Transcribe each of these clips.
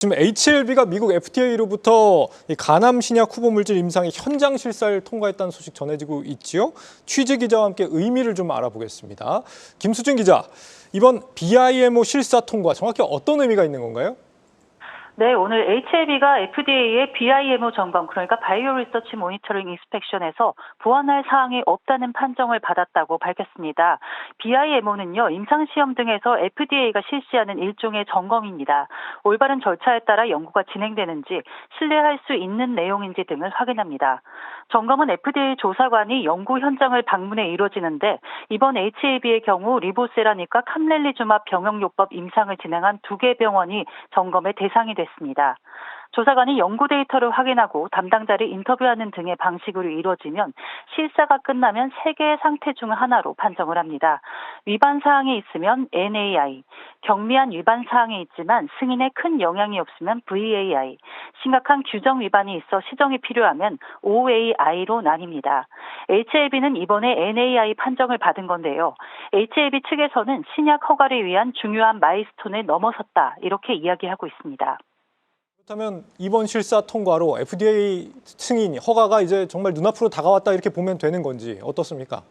지금 HLB가 미국 FDA로부터 간암 신약 후보 물질 임상의 현장 실사를 통과했다는 소식 전해지고 있지요. 취재 기자와 함께 의미를 좀 알아보겠습니다. 김수진 기자, 이번 BIMO 실사 통과 정확히 어떤 의미가 있는 건가요? 네, 오늘 HLB가 FDA의 BIMO 점검, 그러니까 바이오 리서치 모니터링 인스펙션에서 보완할 사항이 없다는 판정을 받았다고 밝혔습니다. BIMO는요, 임상시험 등에서 FDA가 실시하는 일종의 점검입니다. 올바른 절차에 따라 연구가 진행되는지, 신뢰할 수 있는 내용인지 등을 확인합니다. 점검은 FDA 조사관이 연구 현장을 방문해 이루어지는데, 이번 HLB의 경우 리보세라닙과 캄렐리주맙 병용요법 임상을 진행한 2개 병원이 점검의 대상이 됐습니다. 조사관이 연구 데이터를 확인하고 담당자를 인터뷰하는 등의 방식으로 이루어지면 실사가 끝나면 3개의 상태 중 하나로 판정을 합니다. 위반 사항이 있으면 NAI, 경미한 위반 사항이 있지만 승인에 큰 영향이 없으면 VAI, 심각한 규정 위반이 있어 시정이 필요하면 OAI로 나뉩니다. HLB는 이번에 NAI 판정을 받은 건데요. HLB 측에서는 신약 허가를 위한 중요한 마일스톤을 넘어섰다, 이렇게 이야기하고 있습니다. 그렇다면 이번 실사 통과로 FDA 승인, 허가가 이제 정말 눈앞으로 다가왔다 이렇게 보면 되는 건지 어떻습니까?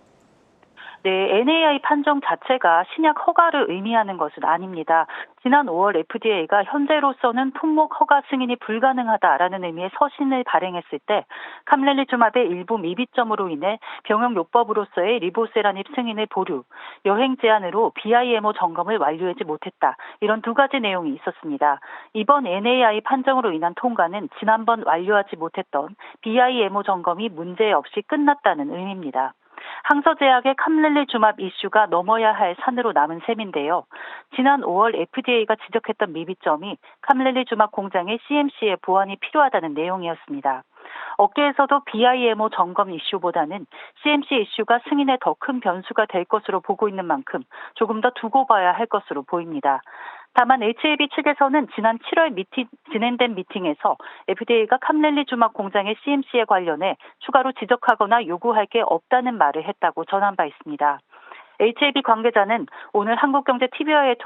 네, NAI 판정 자체가 신약 허가를 의미하는 것은 아닙니다. 지난 5월 FDA가 현재로서는 품목 허가 승인이 불가능하다라는 의미의 서신을 발행했을 때 캄렐리주맙의 일부 미비점으로 인해 병용요법으로서의 리보세라닙 승인을 보류, 여행 제한으로 BIMO 점검을 완료하지 못했다. 이런 2가지 내용이 있었습니다. 이번 NAI 판정으로 인한 통과는 지난번 완료하지 못했던 BIMO 점검이 문제없이 끝났다는 의미입니다. 항서제약의 캄렐리주맙 이슈가 넘어야 할 산으로 남은 셈인데요. 지난 5월 FDA가 지적했던 미비점이 캄렐리주맙 공장의 CMC의 보완이 필요하다는 내용이었습니다. 업계에서도 BIMO 점검 이슈보다는 CMC 이슈가 승인에 더 큰 변수가 될 것으로 보고 있는 만큼 조금 더 두고 봐야 할 것으로 보입니다. 다만 HLB 측에서는 지난 7월 진행된 미팅에서 FDA가 캄렐리주맙 공장의 CMC에 관련해 추가로 지적하거나 요구할 게 없다는 말을 했다고 전한 바 있습니다. HLB 관계자는 오늘 한국경제TV와의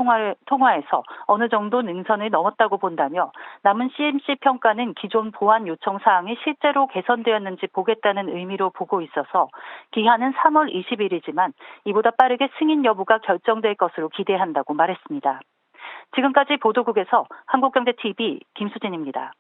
통화에서 어느 정도 능선을 넘었다고 본다며 남은 CMC 평가는 기존 보완 요청 사항이 실제로 개선되었는지 보겠다는 의미로 보고 있어서 기한은 3월 20일이지만 이보다 빠르게 승인 여부가 결정될 것으로 기대한다고 말했습니다. 지금까지 보도국에서 한국경제TV 김수진입니다.